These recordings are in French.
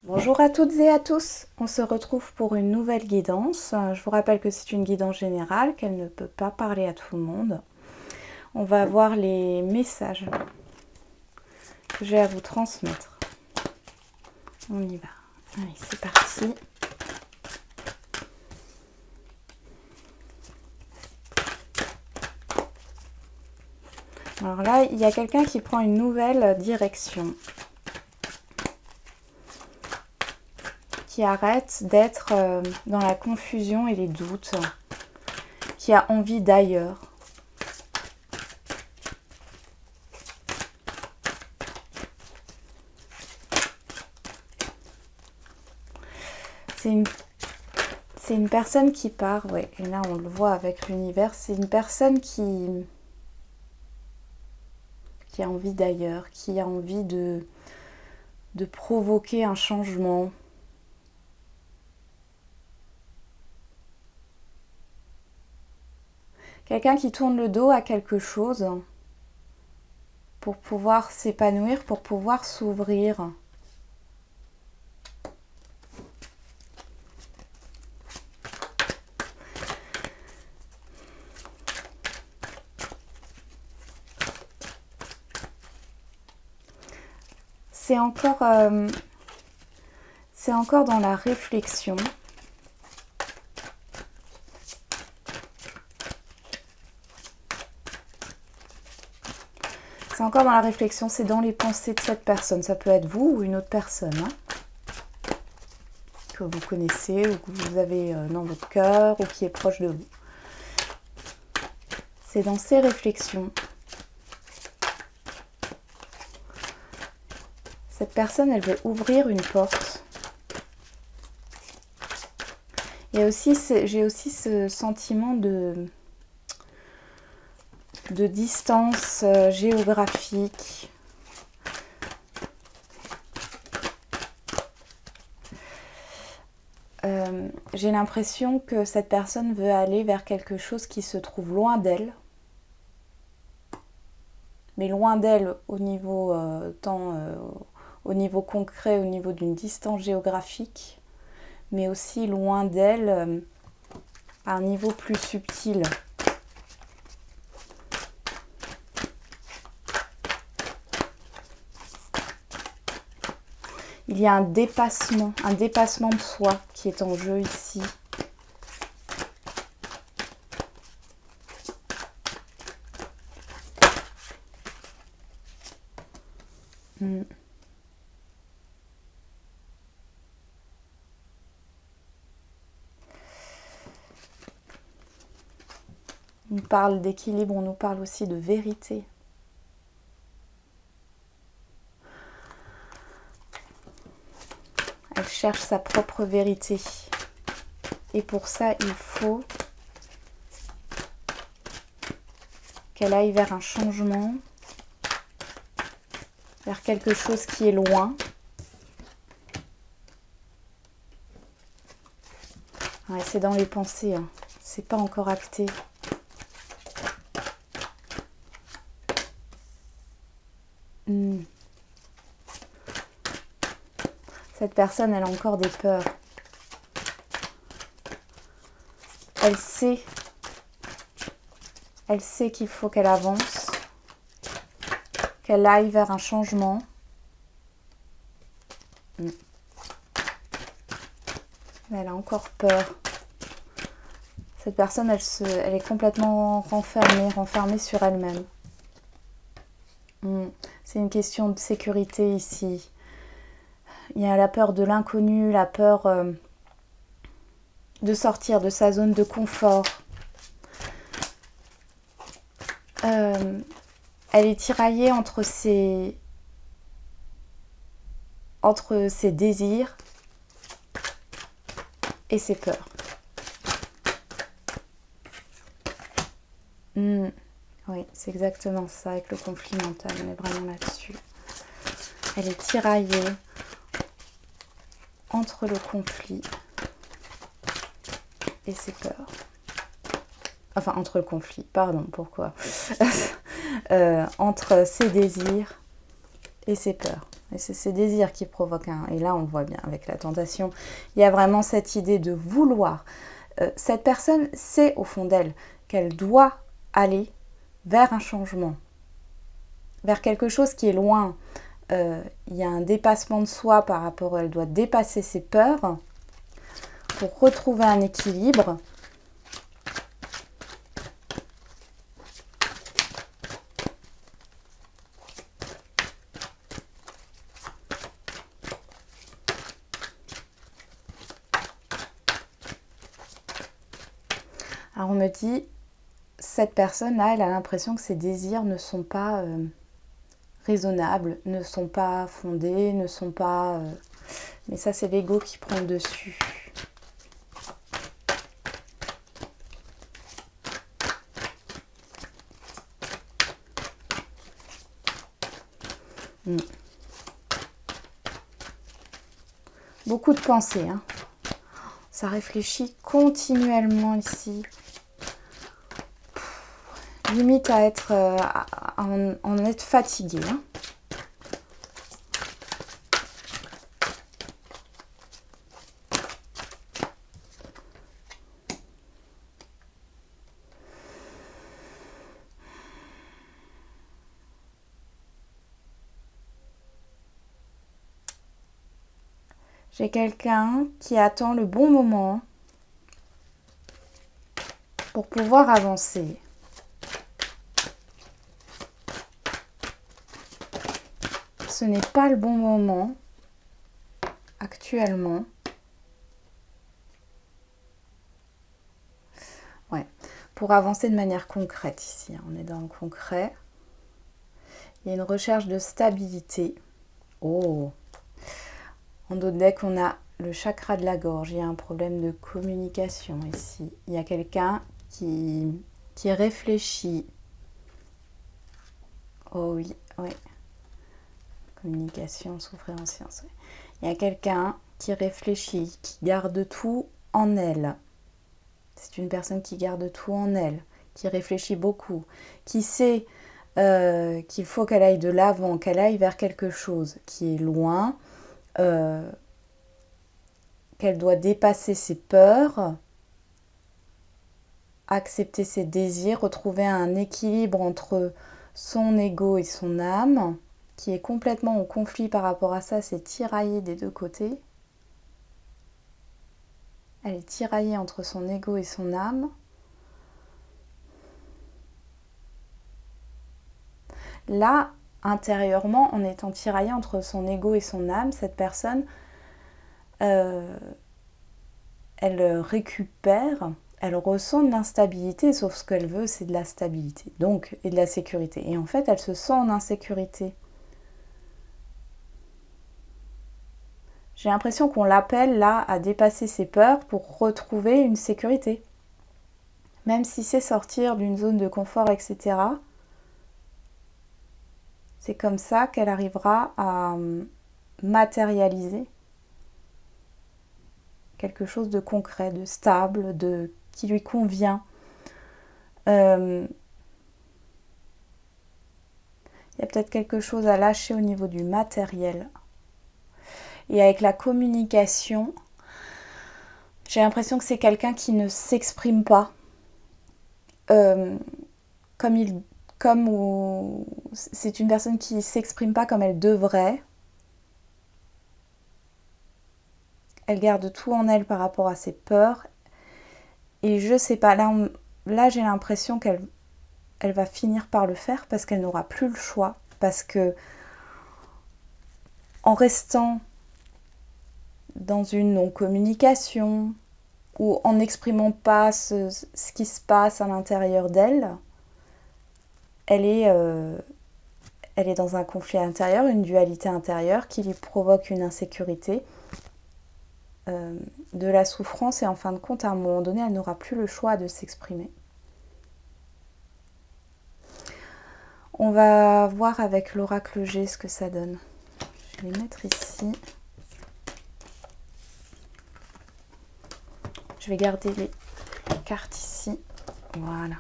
Bonjour à toutes et à tous, on se retrouve pour une nouvelle guidance. Je vous rappelle que c'est une guidance générale, qu'elle ne peut pas parler à tout le monde. On va voir les messages que j'ai à vous transmettre. On y va. Allez, c'est parti. Alors là, il y a quelqu'un qui prend une nouvelle direction. Qui arrête d'être dans la confusion et les doutes. Qui a envie d'ailleurs. C'est une personne qui part, ouais, et là on le voit avec l'univers, c'est une personne qui a envie d'ailleurs, qui a envie de provoquer un changement. Quelqu'un qui tourne le dos à quelque chose pour pouvoir s'épanouir, pour pouvoir s'ouvrir. C'est encore dans la réflexion. C'est encore dans la réflexion, c'est dans les pensées de cette personne. Ça peut être vous ou une autre personne, hein, que vous connaissez ou que vous avez dans votre cœur ou qui est proche de vous. C'est dans ces réflexions. Cette personne, elle veut ouvrir une porte. J'ai aussi ce sentiment de distance géographique. J'ai l'impression que cette personne veut aller vers quelque chose qui se trouve loin d'elle. Mais loin d'elle au niveau au niveau concret, au niveau d'une distance géographique, mais aussi loin d'elle à un niveau plus subtil. Il y a un dépassement de soi qui est en jeu ici. On parle d'équilibre, on nous parle aussi de vérité. Elle cherche sa propre vérité. Et pour ça, il faut qu'elle aille vers un changement, vers quelque chose qui est loin. Ouais, c'est dans les pensées, hein. C'est pas encore acté. Cette personne, elle a encore des peurs. Elle sait qu'il faut qu'elle avance, qu'elle aille vers un changement. Mais elle a encore peur. Cette personne, elle est complètement renfermée sur elle-même. C'est une question de sécurité ici. Il y a la peur de l'inconnu, la peur de sortir de sa zone de confort. Elle est tiraillée entre ses désirs et ses peurs. Oui, c'est exactement ça avec le conflit mental, on est vraiment là-dessus. Elle est tiraillée entre le conflit et ses peurs. Enfin, entre le conflit, pardon, pourquoi entre ses désirs et ses peurs. Et c'est ces désirs qui provoquent un... Et là, on le voit bien avec la tentation. Il y a vraiment cette idée de vouloir. Cette personne sait au fond d'elle qu'elle doit aller vers un changement, vers quelque chose qui est loin. Il y a un dépassement de soi par rapport... Elle doit dépasser ses peurs pour retrouver un équilibre. Alors on me dit, cette personne-là, elle a l'impression que ses désirs ne sont pas raisonnables, ne sont pas fondés, ne sont pas... Mais ça, c'est l'ego qui prend le dessus. Beaucoup de pensées, hein. Ça réfléchit continuellement ici. Limite à être en être fatigué, hein. J'ai quelqu'un qui attend le bon moment pour pouvoir avancer. Ce n'est pas le bon moment actuellement. Ouais, pour avancer de manière concrète ici. On est dans le concret. Il y a une recherche de stabilité. Oh! En dos de deck, on a le chakra de la gorge. Il y a un problème de communication ici. Il y a quelqu'un qui réfléchit. Oh oui, oui. Communication, souffrance, science. Oui. Il y a quelqu'un qui réfléchit, qui garde tout en elle. C'est une personne qui garde tout en elle, qui réfléchit beaucoup, qui sait qu'il faut qu'elle aille de l'avant, qu'elle aille vers quelque chose qui est loin, qu'elle doit dépasser ses peurs, accepter ses désirs, retrouver un équilibre entre son ego et son âme, qui est complètement en conflit par rapport à ça, c'est tiraillé des deux côtés. Elle est tiraillée entre son ego et son âme. Là, intérieurement, en étant tiraillée entre son ego et son âme, cette personne, elle récupère, elle ressent de l'instabilité, sauf ce qu'elle veut, c'est de la stabilité, donc, et de la sécurité. Et en fait, elle se sent en insécurité. J'ai l'impression qu'on l'appelle là à dépasser ses peurs pour retrouver une sécurité. Même si c'est sortir d'une zone de confort, etc. C'est comme ça qu'elle arrivera à matérialiser quelque chose de concret, de stable, qui lui convient. Il y a peut-être quelque chose à lâcher au niveau du matériel. Et avec la communication, j'ai l'impression que c'est quelqu'un qui ne s'exprime pas c'est une personne qui ne s'exprime pas comme elle devrait. Elle garde tout en elle par rapport à ses peurs. Et je sais pas, là j'ai l'impression qu'elle va finir par le faire parce qu'elle n'aura plus le choix. Parce que en restant dans une non-communication ou en n'exprimant pas ce qui se passe à l'intérieur d'elle, elle est dans un conflit intérieur, une dualité intérieure qui lui provoque une insécurité, de la souffrance, et en fin de compte, à un moment donné, elle n'aura plus le choix de s'exprimer. On va voir avec l'oracle G ce que ça donne. Je vais les mettre ici. Je vais garder les cartes ici. Voilà.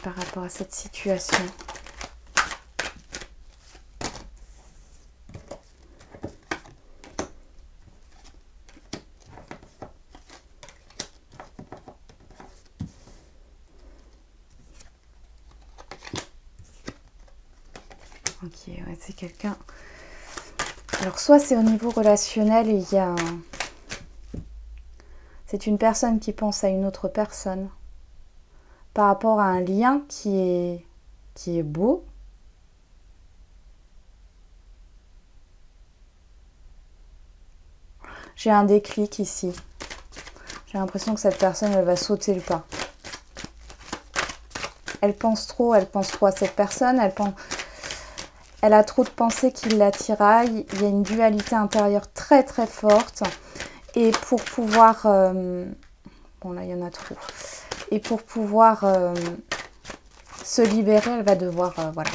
par rapport à cette situation. Ok, ouais, c'est quelqu'un. Alors, soit c'est au niveau relationnel et il y a c'est une personne qui pense à une autre personne par rapport à un lien qui est beau. J'ai un déclic ici. J'ai l'impression que cette personne, elle va sauter le pas. Elle pense trop à cette personne. Elle a trop de pensées qui l'attiraillent. Il y a une dualité intérieure très très forte. Et pour pouvoir... bon là, il y en a trop. Et pour pouvoir se libérer, elle va devoir voilà,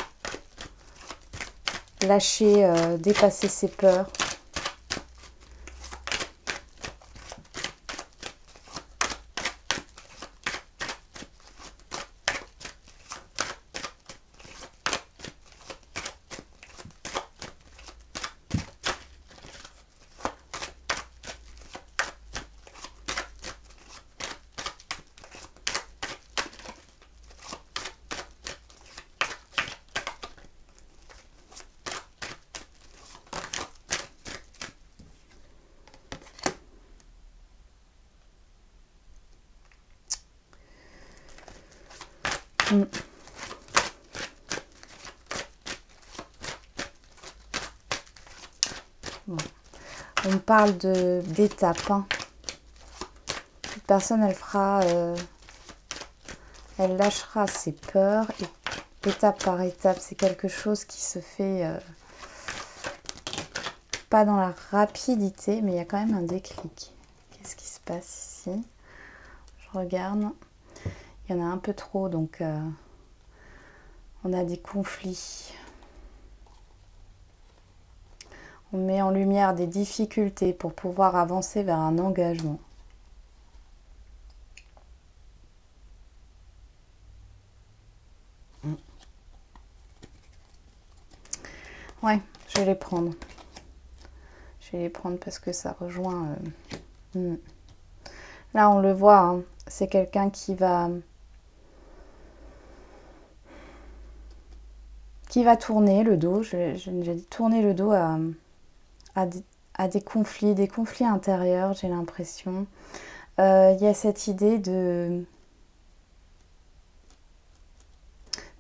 lâcher, dépasser ses peurs. Bon. On parle d'étapes. Hein. Cette personne, elle fera, elle lâchera ses peurs et étape par étape. C'est quelque chose qui se fait pas dans la rapidité, mais il y a quand même un déclic. Qu'est-ce qui se passe ici? Je regarde. Il y en a un peu trop, donc on a des conflits. On met en lumière des difficultés pour pouvoir avancer vers un engagement. Ouais, je vais les prendre. Je vais les prendre parce que ça rejoint... Là, on le voit, hein, c'est quelqu'un qui va tourner le dos. J'ai dit tourner le dos à des conflits intérieurs, j'ai l'impression. Il y a cette idée de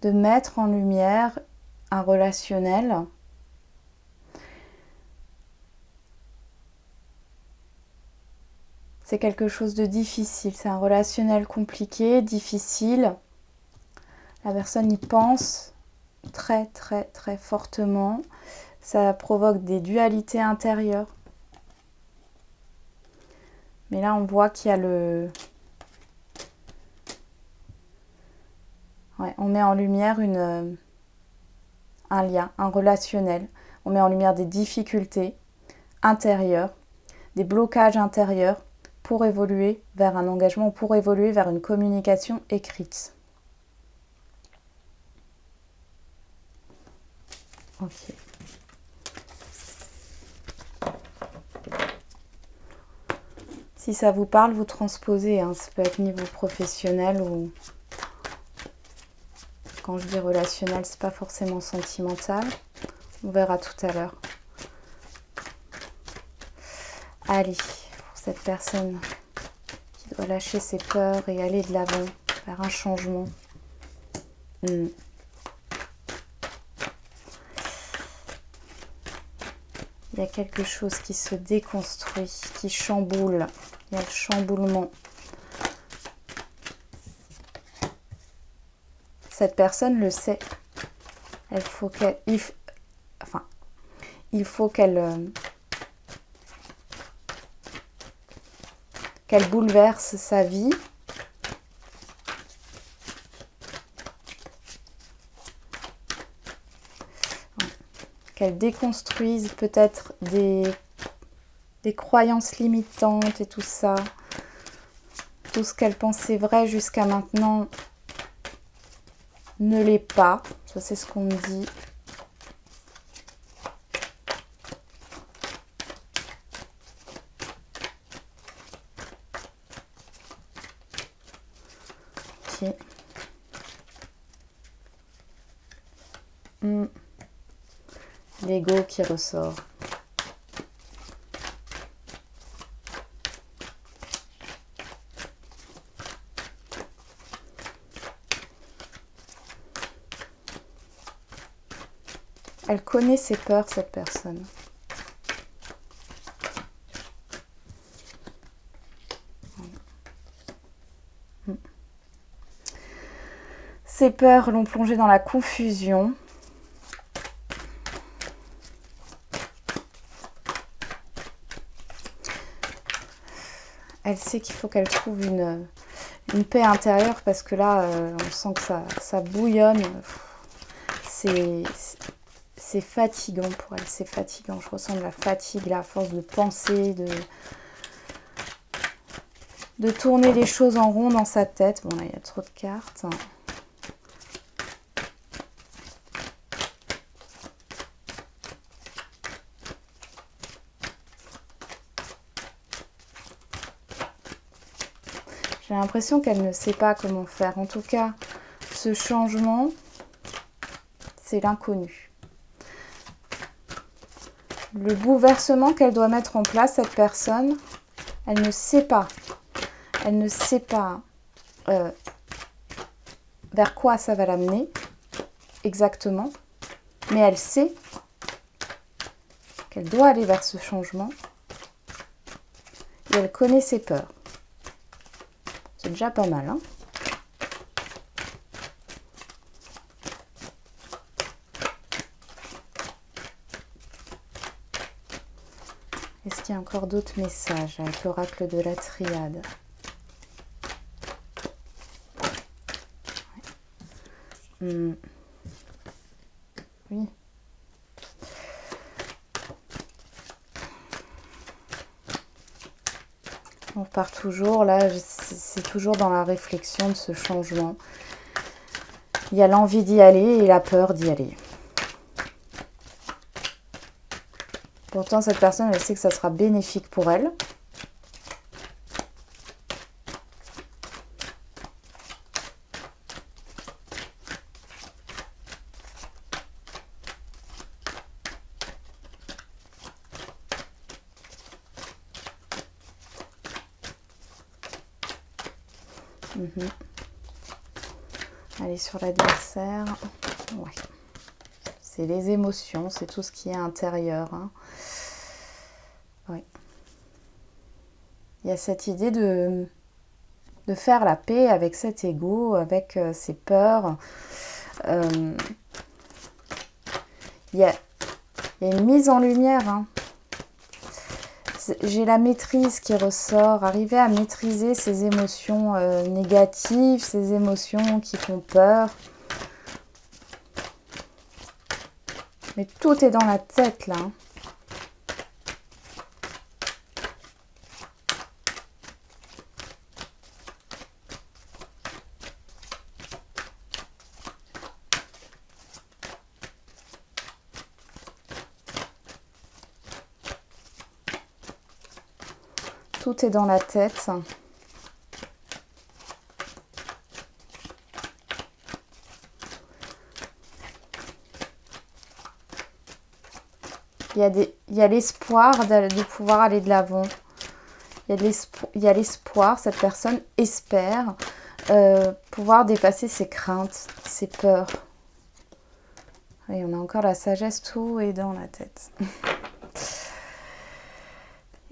mettre en lumière un relationnel. C'est quelque chose de difficile. C'est un relationnel compliqué, difficile. La personne y pense très, très, très fortement. Ça provoque des dualités intérieures. Mais là, on voit qu'il y a le... Ouais, on met en lumière un lien, un relationnel. On met en lumière des difficultés intérieures, des blocages intérieurs pour évoluer vers un engagement, pour évoluer vers une communication écrite. Ok. Si ça vous parle, vous transposez. Hein. Ça peut être niveau professionnel ou... Quand je dis relationnel, c'est pas forcément sentimental. On verra tout à l'heure. Allez, pour cette personne qui doit lâcher ses peurs et aller de l'avant vers un changement. Il y a quelque chose qui se déconstruit, qui chamboule. Il y a le chamboulement. Cette personne le sait. Il faut qu'elle bouleverse sa vie. Qu'elle déconstruise peut-être des croyances limitantes et tout ça. Tout ce qu'elle pensait vrai jusqu'à maintenant, ne l'est pas. Ça, c'est ce qu'on me dit. Ok. L'ego qui ressort. Elle connaît ses peurs, cette personne. Ses peurs l'ont plongée dans la confusion. Elle sait qu'il faut qu'elle trouve une paix intérieure parce que là, on sent que ça bouillonne. C'est fatigant pour elle, c'est fatigant. Je ressens de la fatigue là, à force de penser, de tourner les choses en rond dans sa tête. Bon, là, il y a trop de cartes. J'ai l'impression qu'elle ne sait pas comment faire. En tout cas, ce changement, c'est l'inconnu. Le bouleversement qu'elle doit mettre en place, cette personne, elle ne sait pas. Elle ne sait pas vers quoi ça va l'amener exactement. Mais elle sait qu'elle doit aller vers ce changement. Et elle connaît ses peurs. C'est déjà pas mal, hein? Est-ce qu'il y a encore d'autres messages avec l'oracle de la triade? Oui. On repart toujours, là, c'est toujours dans la réflexion de ce changement. Il y a l'envie d'y aller et la peur d'y aller. Pourtant, cette personne, elle sait que ça sera bénéfique pour elle. Allez, sur l'adversaire. Ouais. C'est les émotions, c'est tout ce qui est intérieur. Hein. Ouais. Il y a cette idée de faire la paix avec cet ego, avec ses peurs. Il y a une mise en lumière. Hein. J'ai la maîtrise qui ressort, arriver à maîtriser ces émotions négatives, ces émotions qui font peur. Mais tout est dans la tête là. Tout est dans la tête. Il y a l'espoir de pouvoir aller de l'avant. Il y a l'espoir, cette personne espère pouvoir dépasser ses craintes, ses peurs. Et on a encore la sagesse, tout est dans la tête.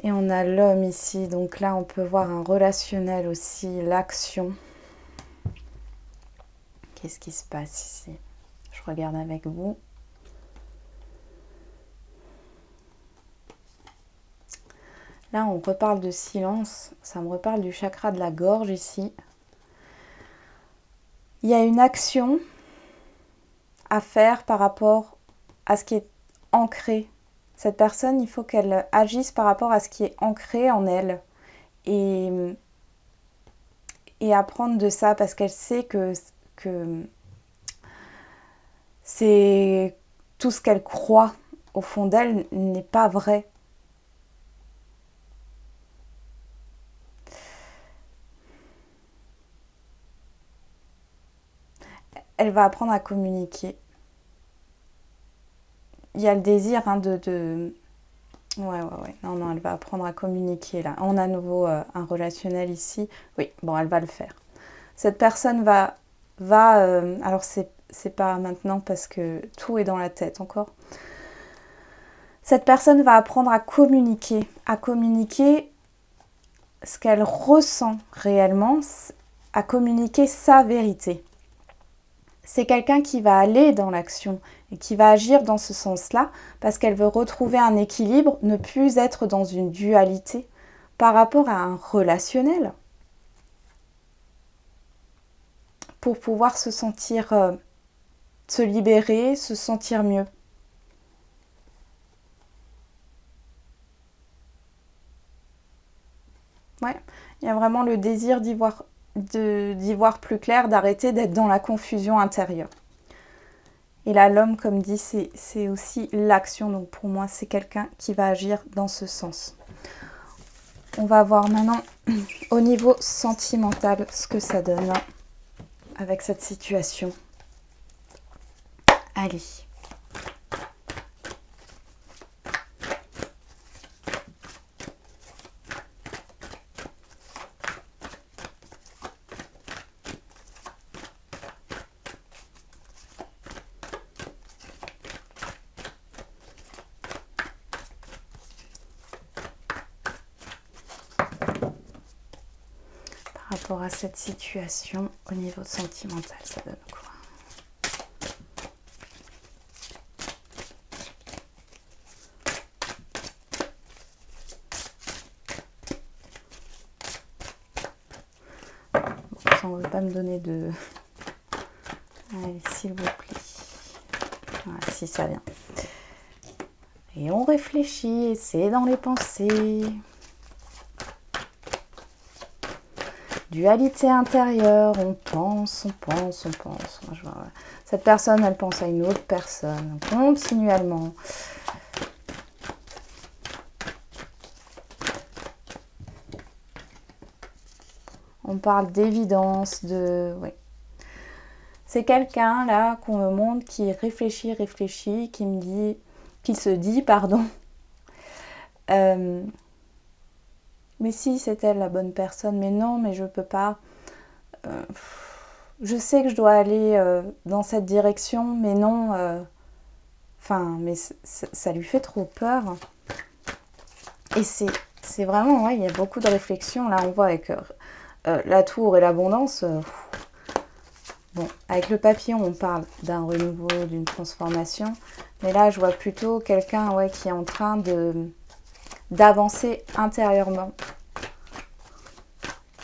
Et on a l'homme ici, donc là on peut voir un relationnel aussi, l'action. Qu'est-ce qui se passe ici? Je regarde avec vous. Là on reparle de silence, ça me reparle du chakra de la gorge ici. Il y a une action à faire par rapport à ce qui est ancré. Cette personne, il faut qu'elle agisse par rapport à ce qui est ancré en elle et apprendre de ça parce qu'elle sait que c'est tout ce qu'elle croit au fond d'elle n'est pas vrai. Elle va apprendre à communiquer. Il y a le désir hein, Ouais. Non, non, elle va apprendre à communiquer là. On a à nouveau un relationnel ici. Oui, bon, elle va le faire. Cette personne alors c'est pas maintenant parce que tout est dans la tête encore. Cette personne va apprendre à communiquer ce qu'elle ressent réellement, à communiquer sa vérité. C'est quelqu'un qui va aller dans l'action et qui va agir dans ce sens-là parce qu'elle veut retrouver un équilibre, ne plus être dans une dualité par rapport à un relationnel pour pouvoir se sentir, se libérer, se sentir mieux. Ouais, il y a vraiment le désir d'y voir plus clair, d'arrêter d'être dans la confusion intérieure. Et là, l'homme, comme dit, c'est aussi l'action. Donc pour moi, c'est quelqu'un qui va agir dans ce sens. On va voir maintenant au niveau sentimental ce que ça donne avec cette situation. Allez. Par rapport à cette situation, au niveau sentimental, ça donne quoi? Ça ne veut pas me donner de... Allez, s'il vous plaît. Voilà, si ça vient. Et on réfléchit, et c'est dans les pensées. Dualité intérieure, on pense. Moi, je vois, ouais. Cette personne, elle pense à une autre personne, continuellement. On parle d'évidence, oui. C'est quelqu'un, là, qu'on me montre, qui réfléchit, qui me dit, qui se dit, pardon. Mais si, c'est elle la bonne personne, mais non, mais je peux pas. Je sais que je dois aller dans cette direction, mais non. Mais ça lui fait trop peur. Et c'est vraiment, ouais, il y a beaucoup de réflexion. Là, on voit avec la tour et l'abondance. Bon, avec le papillon, on parle d'un renouveau, d'une transformation. Mais là, je vois plutôt quelqu'un ouais, qui est en train d'avancer intérieurement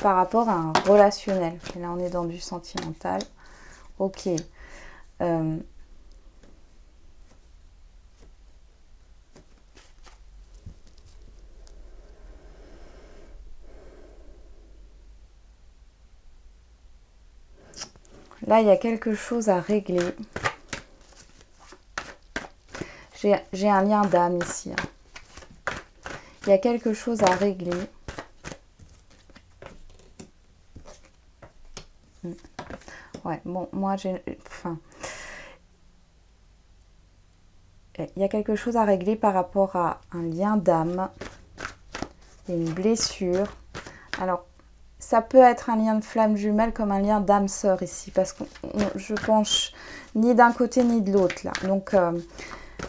par rapport à un relationnel. Et là, on est dans du sentimental. Ok. Là, il y a quelque chose à régler. J'ai un lien d'âme ici. Hein. Il y a quelque chose à régler. Ouais, bon, moi, il y a quelque chose à régler par rapport à un lien d'âme. Il y a une blessure. Alors, ça peut être un lien de flamme jumelle comme un lien d'âme sœur ici, parce que je penche ni d'un côté ni de l'autre là. Donc,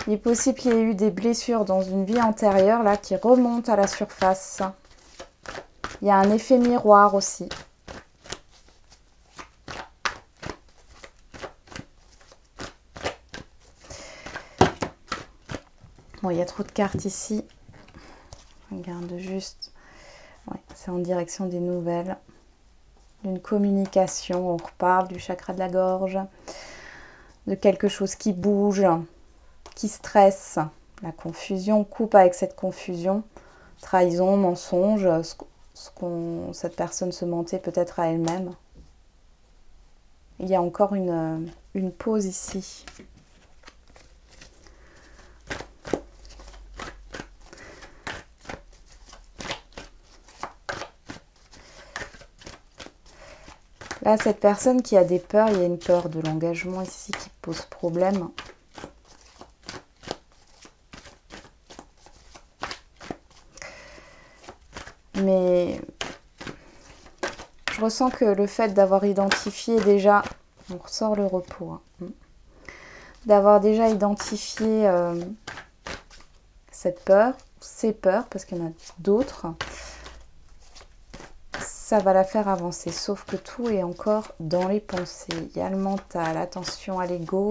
il est possible qu'il y ait eu des blessures dans une vie antérieure là qui remontent à la surface. Il y a un effet miroir aussi. Bon, il y a trop de cartes ici. Regarde juste. Ouais, c'est en direction des nouvelles. D'une communication, on reparle du chakra de la gorge. De quelque chose qui bouge, qui stresse. La confusion, coupe avec cette confusion. Trahison, mensonge, cette personne se mentait peut-être à elle-même. Il y a encore une pause ici. Là, cette personne qui a des peurs, il y a une peur de l'engagement ici qui pose problème. Mais je ressens que le fait d'avoir identifié déjà, on ressort le repos, hein, d'avoir déjà identifié cette peur, ces peurs, parce qu'il y en a d'autres, ça va la faire avancer. Sauf que tout est encore dans les pensées. Il y a le mental, attention à l'ego.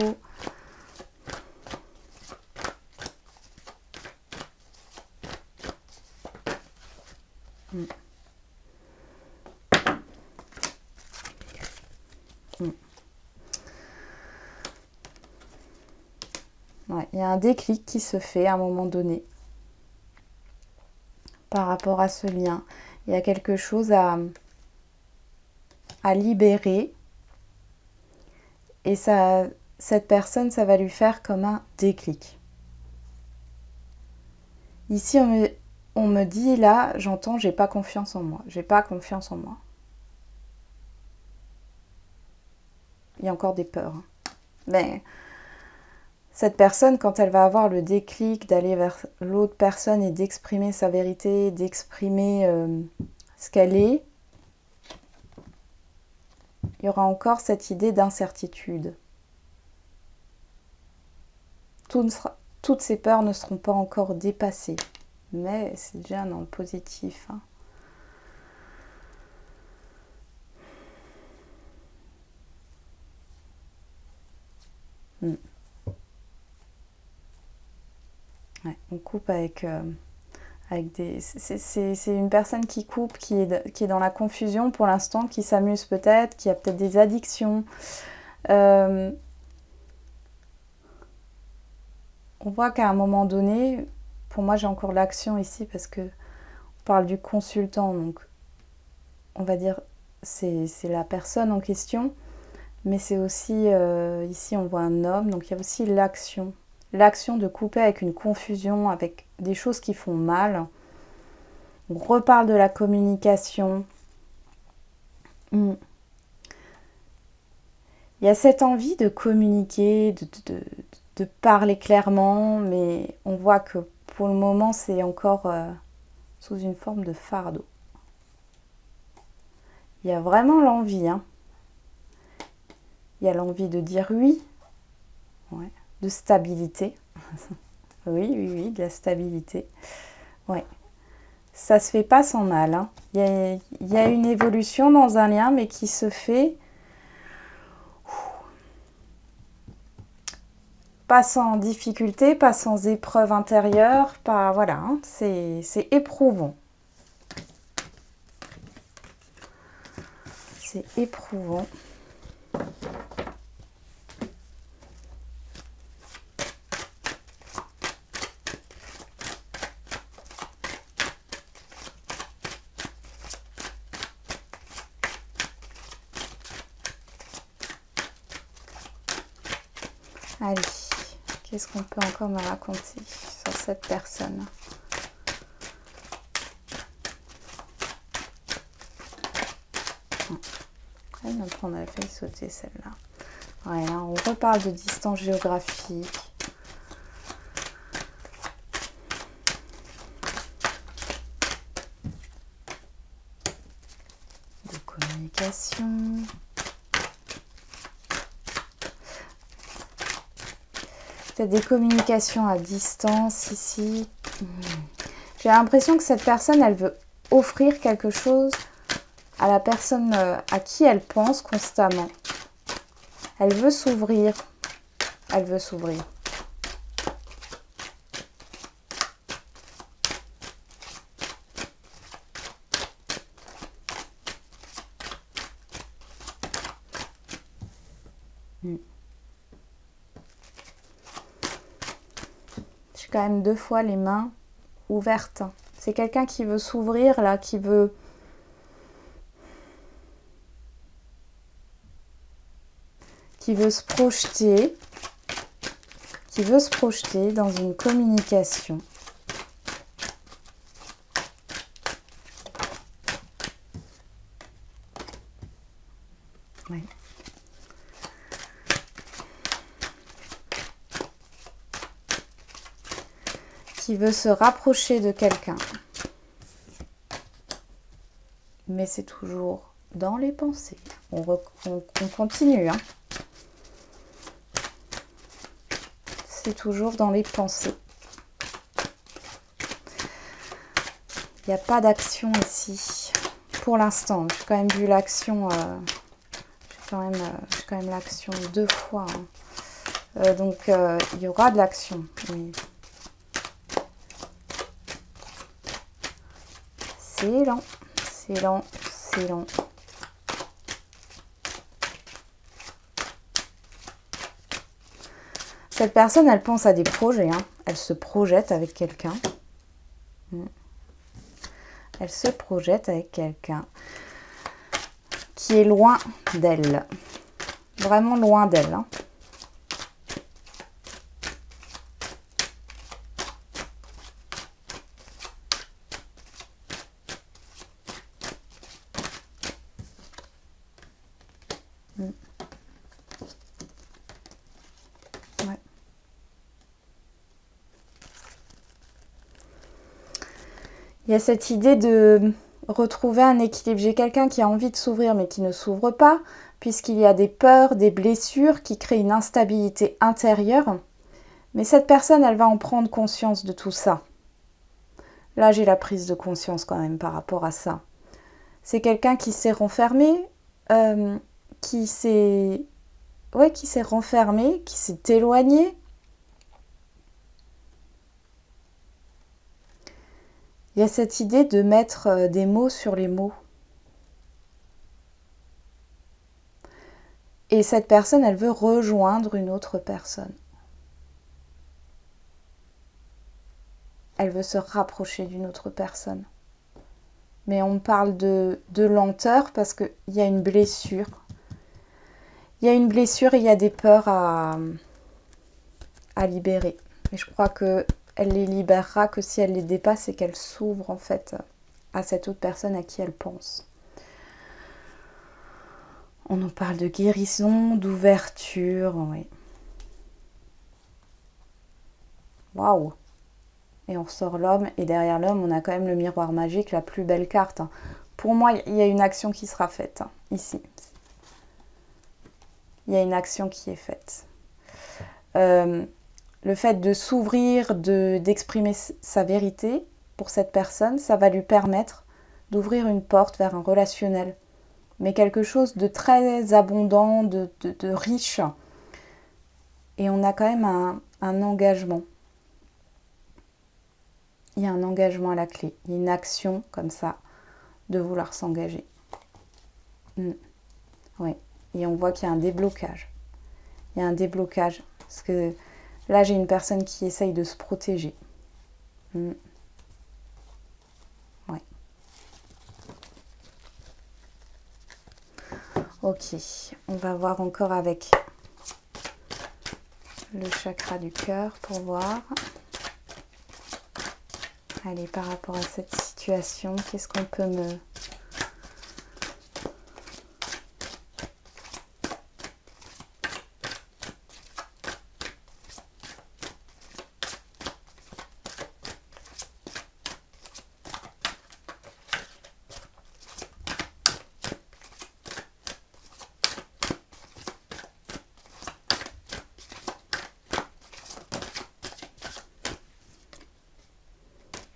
Ouais, il y a un déclic qui se fait à un moment donné par rapport à ce lien. Il y a quelque chose à libérer et ça, cette personne, ça va lui faire comme un déclic. Ici, on me dit, là, j'entends, j'ai pas confiance en moi. J'ai pas confiance en moi. Il y a encore des peurs. Mais cette personne, quand elle va avoir le déclic d'aller vers l'autre personne et d'exprimer sa vérité, d'exprimer ce qu'elle est, il y aura encore cette idée d'incertitude. Toutes ces peurs ne seront pas encore dépassées, mais c'est déjà dans le positif. Hein. Ouais, on coupe avec des... C'est une personne qui coupe, qui est dans la confusion pour l'instant, qui s'amuse peut-être, qui a peut-être des addictions. On voit qu'à un moment donné, pour moi j'ai encore l'action ici parce que on parle du consultant, donc on va dire c'est la personne en question, mais c'est aussi, ici on voit un homme, donc il y a aussi l'action. L'action de couper avec une confusion, avec des choses qui font mal. On reparle de la communication. Il y a cette envie de communiquer, de parler clairement, mais on voit que pour le moment c'est encore sous une forme de fardeau. Il y a vraiment l'envie, hein. Il y a l'envie de dire oui, ouais, de stabilité. Oui, de la stabilité. Ouais. Ça se fait pas sans mal. Hein. Il y a une évolution dans un lien, mais qui se fait pas sans difficulté, pas sans épreuve intérieure, pas voilà, hein, c'est éprouvant. C'est éprouvant. Allez, qu'est-ce qu'on peut encore me raconter sur cette personne ? Après, on a fait sauter celle-là. Ouais, là, on reparle de distance géographique. De communication. Peut-être des communications à distance ici. J'ai l'impression que cette personne, elle veut offrir quelque chose à la personne à qui elle pense constamment. Elle veut s'ouvrir. Elle veut s'ouvrir. J'ai quand même 2 fois les mains ouvertes. C'est quelqu'un qui veut s'ouvrir là, qui veut se projeter, dans une communication. Ouais. Qui veut se rapprocher de quelqu'un. Mais c'est toujours dans les pensées. On continue. Hein. C'est toujours dans les pensées. Il n'y a pas d'action ici. Pour l'instant, j'ai quand même vu l'action. J'ai quand même l'action 2 fois. Hein. Donc, il y aura de l'action. Oui. C'est lent, c'est lent, c'est lent. Cette personne, elle pense à des projets. Hein. Elle se projette avec quelqu'un. Elle se projette avec quelqu'un qui est loin d'elle. Vraiment loin d'elle. Hein. Ouais. Il y a cette idée de retrouver un équilibre. J'ai quelqu'un qui a envie de s'ouvrir mais qui ne s'ouvre pas, puisqu'il y a des peurs, des blessures qui créent une instabilité intérieure. Mais cette personne, elle va en prendre conscience de tout ça. Là, j'ai la prise de conscience quand même par rapport à ça. C'est quelqu'un qui s'est renfermé, qui s'est renfermé, qui s'est éloigné. Il y a cette idée de mettre des mots sur les mots. Et cette personne, elle veut rejoindre une autre personne. Elle veut se rapprocher d'une autre personne. Mais on parle de lenteur parce qu'il y a une blessure. Il y a une blessure et il y a des peurs à libérer. Et je crois qu'elle les libérera que si elle les dépasse et qu'elle s'ouvre en fait à cette autre personne à qui elle pense. On nous parle de guérison, d'ouverture, oui. Waouh! Et on ressort l'homme, et derrière l'homme, on a quand même le miroir magique, la plus belle carte. Pour moi, il y a une action qui sera faite, ici. Il y a une action qui est faite. Le fait de s'ouvrir, d'exprimer sa vérité pour cette personne, ça va lui permettre d'ouvrir une porte vers un relationnel. Mais quelque chose de très abondant, de riche. Et on a quand même un engagement. Il y a un engagement à la clé. Il y a une action comme ça de vouloir s'engager. Oui. Et on voit qu'il y a un déblocage. Il y a un déblocage. Parce que là, j'ai une personne qui essaye de se protéger. Ouais. Ok. On va voir encore avec le chakra du cœur pour voir. Allez, par rapport à cette situation, qu'est-ce qu'on peut me...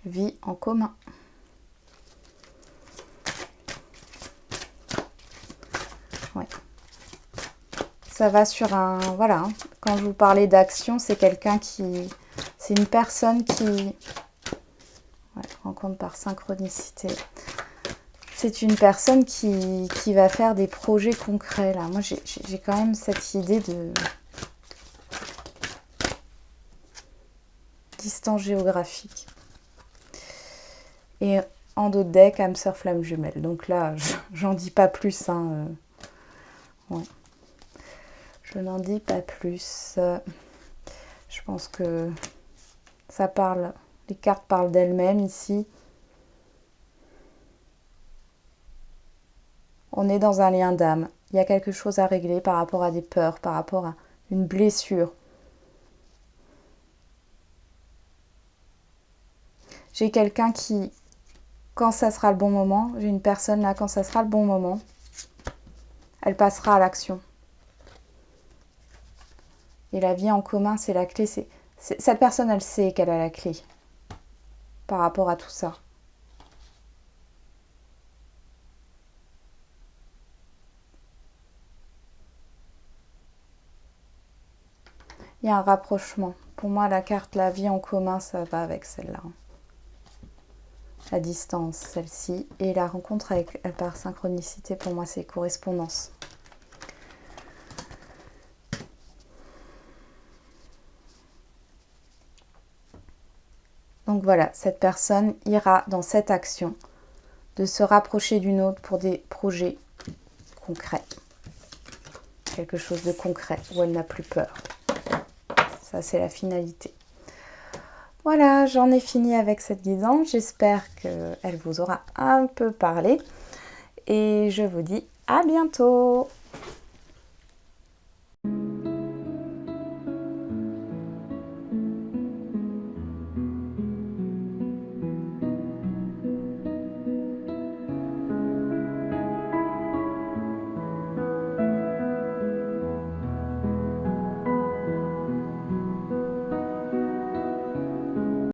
Vie en commun. Ouais. Ça va sur un... Voilà. Quand je vous parlais d'action, c'est quelqu'un qui... C'est une personne qui... Ouais, rencontre par synchronicité. C'est une personne qui va faire des projets concrets, là. Moi, j'ai quand même cette idée de... distance géographique. Et en dos de deck, âme sœur flamme jumelle. Donc là, j'en dis pas plus. Hein. Ouais. Je n'en dis pas plus. Je pense que ça parle... Les cartes parlent d'elles-mêmes ici. On est dans un lien d'âme. Il y a quelque chose à régler par rapport à des peurs, par rapport à une blessure. J'ai quelqu'un qui, quand ça sera le bon moment, j'ai une personne là, quand ça sera le bon moment, elle passera à l'action. Et la vie en commun, c'est la clé. Cette personne, elle sait qu'elle a la clé par rapport à tout ça. Il y a un rapprochement. Pour moi, la carte la vie en commun, ça va avec celle-là. La distance, celle-ci. Et la rencontre avec, par synchronicité, pour moi, c'est correspondance. Donc voilà, cette personne ira dans cette action de se rapprocher d'une autre pour des projets concrets. Quelque chose de concret, où elle n'a plus peur. Ça, c'est la finalité. Voilà, j'en ai fini avec cette guidance. J'espère qu'elle vous aura un peu parlé. Et je vous dis à bientôt!